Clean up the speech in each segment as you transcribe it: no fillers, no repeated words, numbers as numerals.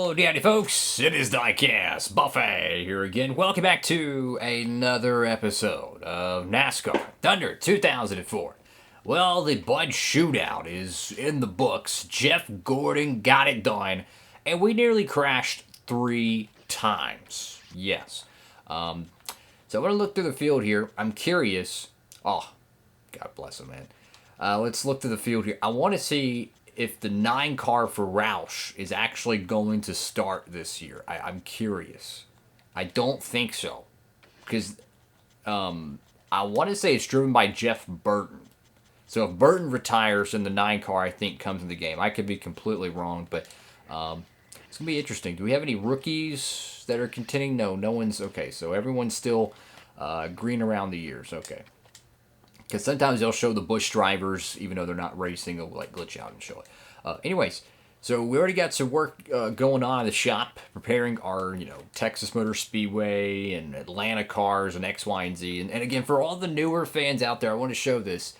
Hello, Daddy folks. It is Diecastbuffet here again. Welcome back to another episode of Nascar Thunder 2004. Well, the Bud Shootout is in the books. Jeff Gordon got it done, and we nearly crashed 3 times. Yes. So I'm going to look through the field here. I'm curious. Oh, God bless him, man. Let's look through the field here. I want to see if the 9 car for Roush is actually going to start this year. I'm curious. I don't think so. Because I want to say it's driven by Jeff Burton. So if Burton retires, then the 9 car, I think, comes in the game. I could be completely wrong, but it's going to be interesting. Do we have any rookies that are contending? No one's. Okay, so everyone's still green around the years. Okay. Because sometimes they'll show the Busch drivers, even though they're not racing, they'll like glitch out and show it. Anyways, so we already got some work going on in the shop, preparing our, Texas Motor Speedway and Atlanta cars and X, Y, and Z. And again, for all the newer fans out there, I want to show this.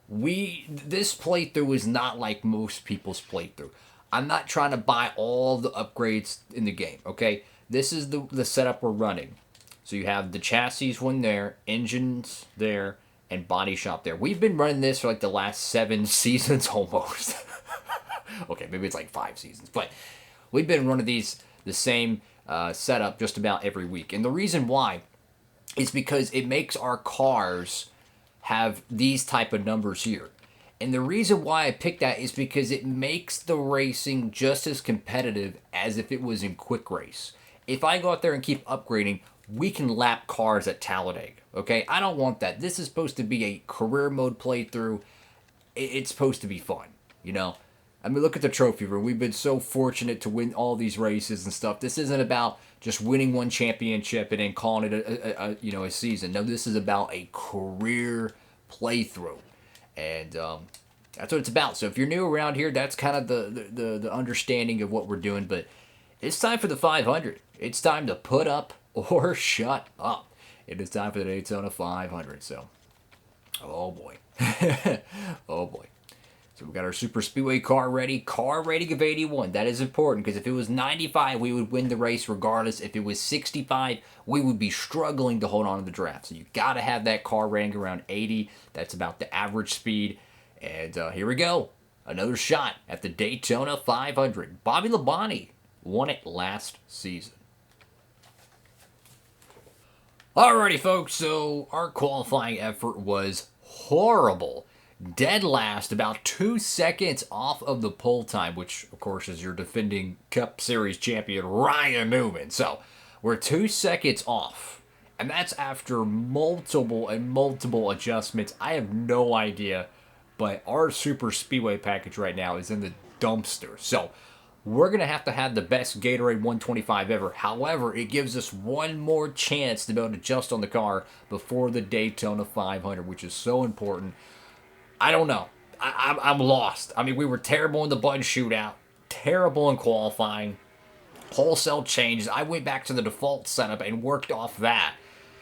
This playthrough is not like most people's playthrough. I'm not trying to buy all the upgrades in the game, okay? This is the setup we're running. So you have the chassis one there, engines there, and body shop there. We've been running this for like the last 7 seasons almost. Okay, maybe it's like 5 seasons, but we've been running the same setup just about every week. And the reason why is because it makes our cars have these type of numbers here. And the reason why I picked that is because it makes the racing just as competitive as if it was in quick race. If I go out there and keep upgrading, we can lap cars at Talladega, okay? I don't want that. This is supposed to be a career mode playthrough. It's supposed to be fun, I mean, look at the trophy room. We've been so fortunate to win all these races and stuff. This isn't about just winning one championship and then calling it a season. No, this is about a career playthrough, and that's what it's about. So if you're new around here, that's kind of the understanding of what we're doing. But it's time for the 500. It's time to put up or shut up. It is time for the Daytona 500. So, oh boy, oh boy. So we got our Super Speedway car ready. Car rating of 81. That is important because if it was 95, we would win the race regardless. If it was 65, we would be struggling to hold on to the draft. So you got to have that car rating around 80. That's about the average speed. And here we go. Another shot at the Daytona 500. Bobby Labonte won it last season. Alrighty, folks. So our qualifying effort was horrible. Dead last, about 2 seconds off of the pole time, which, of course, is your defending Cup Series champion, Ryan Newman. So, we're 2 seconds off, and that's after multiple adjustments. I have no idea, but our Super Speedway package right now is in the dumpster. So, we're going to have the best Gatorade 125 ever. However, it gives us one more chance to be able to adjust on the car before the Daytona 500, which is so important. I don't know. I'm lost. I mean, we were terrible in the Bud Shootout, terrible in qualifying, wholesale changes. I went back to the default setup and worked off that.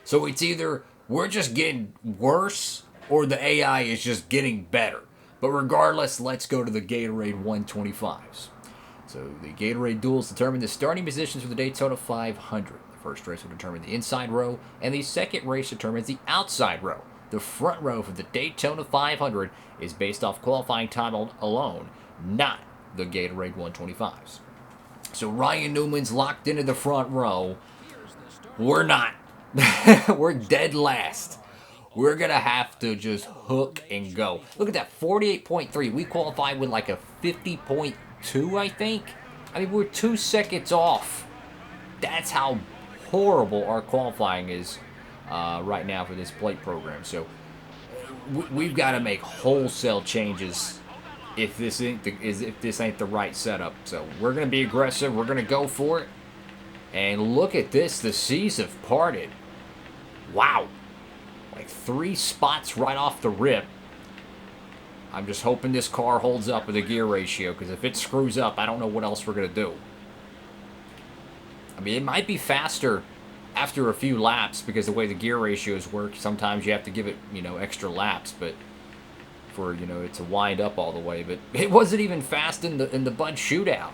So it's either we're just getting worse or the AI is just getting better. But regardless, let's go to the Gatorade 125s. So the Gatorade Duels determine the starting positions for the Daytona 500. The first race will determine the inside row, and the second race determines the outside row. The front row for the Daytona 500 is based off qualifying time alone, not the Gatorade 125s. So Ryan Newman's locked into the front row. We're not. We're dead last. We're going to have to just hook and go. Look at that, 48.3. We qualified with like a 50.2, I think. I mean, we're 2 seconds off. That's how horrible our qualifying is. Right now for this plate program. So we've got to make wholesale changes if this ain't the right setup. So we're going to be aggressive. We're going to go for it. And look at this. The seas have parted. Wow. Like 3 spots right off the rip. I'm just hoping this car holds up with the gear ratio, because if it screws up, I don't know what else we're going to do. I mean, it might be faster after a few laps, because the way the gear ratios work, sometimes you have to give it, extra laps, but for, it to wind up all the way. But it wasn't even fast in the Bud Shootout.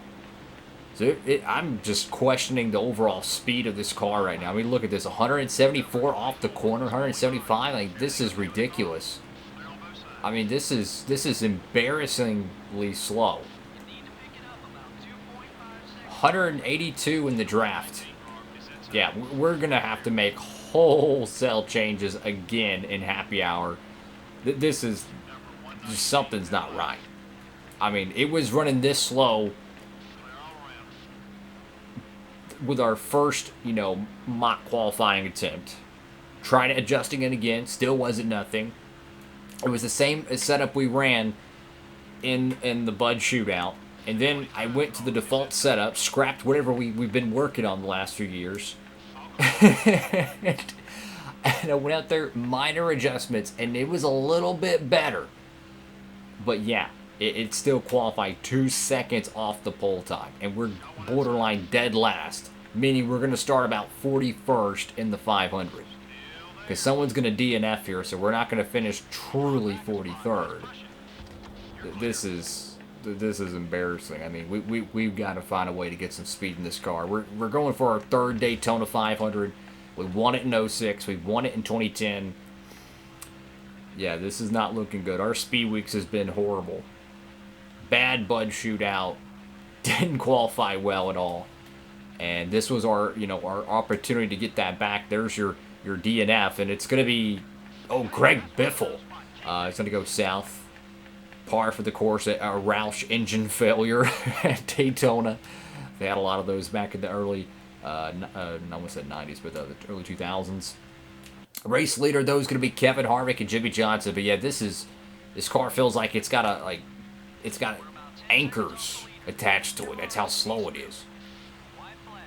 So I'm just questioning the overall speed of this car right now. I mean, look at this, 174 off the corner, 175. Like, this is ridiculous. I mean, this is embarrassingly slow. 182 in the draft. Yeah, we're gonna have to make wholesale changes again in happy hour. This is just, something's not right. I mean, it was running this slow with our first, mock qualifying attempt. Trying adjusting it again, still wasn't nothing. It was the same setup we ran in the Bud shootout. And then I went to the default setup, scrapped whatever we've been working on the last few years. And I went out there, minor adjustments, and it was a little bit better. But yeah, it still qualified 2 seconds off the pole time. And we're borderline dead last, meaning we're going to start about 41st in the 500. Because someone's going to DNF here, so we're not going to finish truly 43rd. This is embarrassing. I mean, we've got to find a way to get some speed in this car. We're going for our third Daytona 500. We won it in 06. We won it in 2010. Yeah, this is not looking good. Our speed weeks has been horrible. Bad Bud shootout. Didn't qualify well at all. And this was our opportunity to get that back. There's your DNF, and it's going to be, Greg Biffle. It's going to go south. Par for the course at a Roush engine failure at Daytona. They had a lot of those back in the early, I almost said 90s, but the early 2000s. Race leader, though, is going to be Kevin Harvick and Jimmy Johnson. But yeah, this car feels like it's got anchors attached to it. That's how slow it is.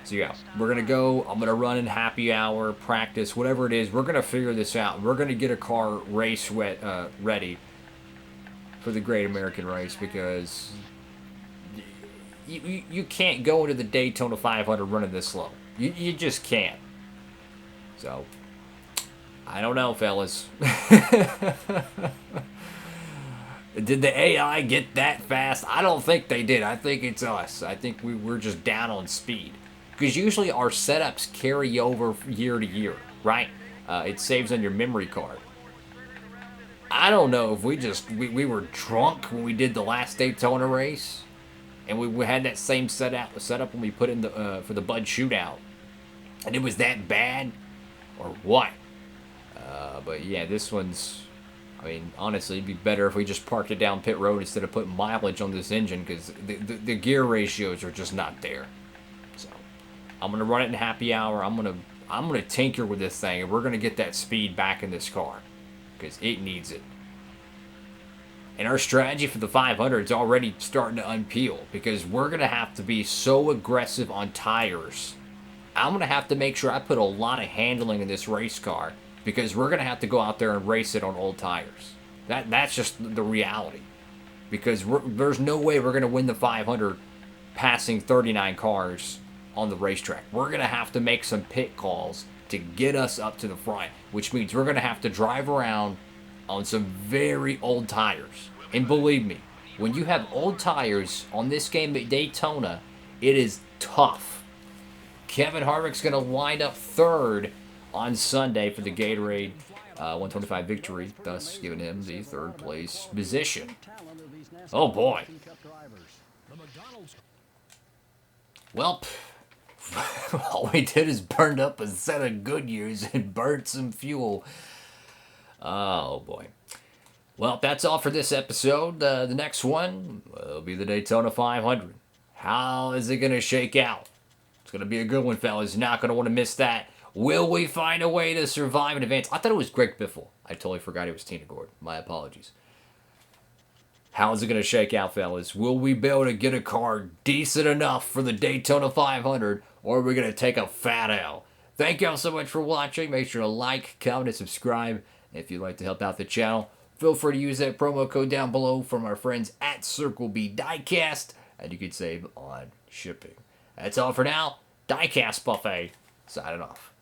So yeah, we're going to go. I'm going to run in happy hour, practice, whatever it is. We're going to figure this out. We're going to get a car race ready for the Great American Race, because you can't go into the Daytona 500 running this slow. You just can't. So, I don't know, fellas. Did the AI get that fast? I don't think they did. I think it's us. I think we're just down on speed. Because usually our setups carry over year to year, right? It saves on your memory card. I don't know if we were drunk when we did the last Daytona race, and we had that same setup when we put in for the Bud shootout, and it was that bad, or what? But yeah, this one's, I mean, honestly, it'd be better if we just parked it down pit road instead of putting mileage on this engine, because the gear ratios are just not there. So I'm gonna run it in happy hour. I'm gonna tinker with this thing, and we're gonna get that speed back in this car, because it needs it. And our strategy for the 500 is already starting to unpeel, because we're going to have to be so aggressive on tires. I'm going to have to make sure I put a lot of handling in this race car, because we're going to have to go out there and race it on old tires. That's just the reality. Because there's no way we're going to win the 500 passing 39 cars on the racetrack. We're going to have to make some pit calls to get us up to the front, which means we're going to have to drive around on some very old tires. And believe me, when you have old tires on this game at Daytona, it is tough. Kevin Harvick's going to wind up third on Sunday for the Gatorade 125 victory, thus giving him the third place position. Oh boy. Well, all we did is burned up a set of Goodyears and burned some fuel. Oh boy. Well, that's all for this episode. The next one will be the Daytona 500. How is it going to shake out? It's going to be a good one, fellas. You're not going to want to miss that. Will we find a way to survive and advance? I thought it was Greg Biffle. I totally forgot it was Tina Gordon. My apologies. How is it going to shake out, fellas? Will we be able to get a car decent enough for the Daytona 500, or are we going to take a fat L? Thank y'all so much for watching. Make sure to like, comment, and subscribe. If you'd like to help out the channel, feel free to use that promo code down below from our friends at Circle B Diecast, and you can save on shipping. That's all for now. Diecastbuffet signing off.